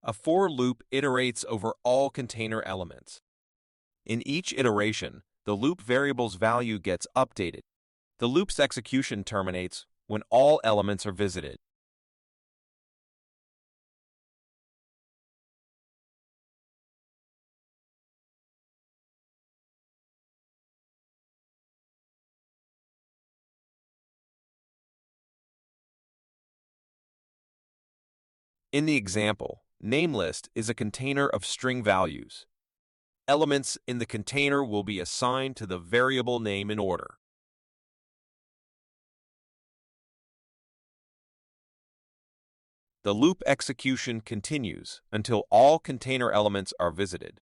A for loop iterates over all container elements. In each iteration, the loop variable's value gets updated. The loop's execution terminates when all elements are visited. In the example, nameList is a container of string values. Elements in the container will be assigned to the variable name in order. The loop execution continues until all container elements are visited.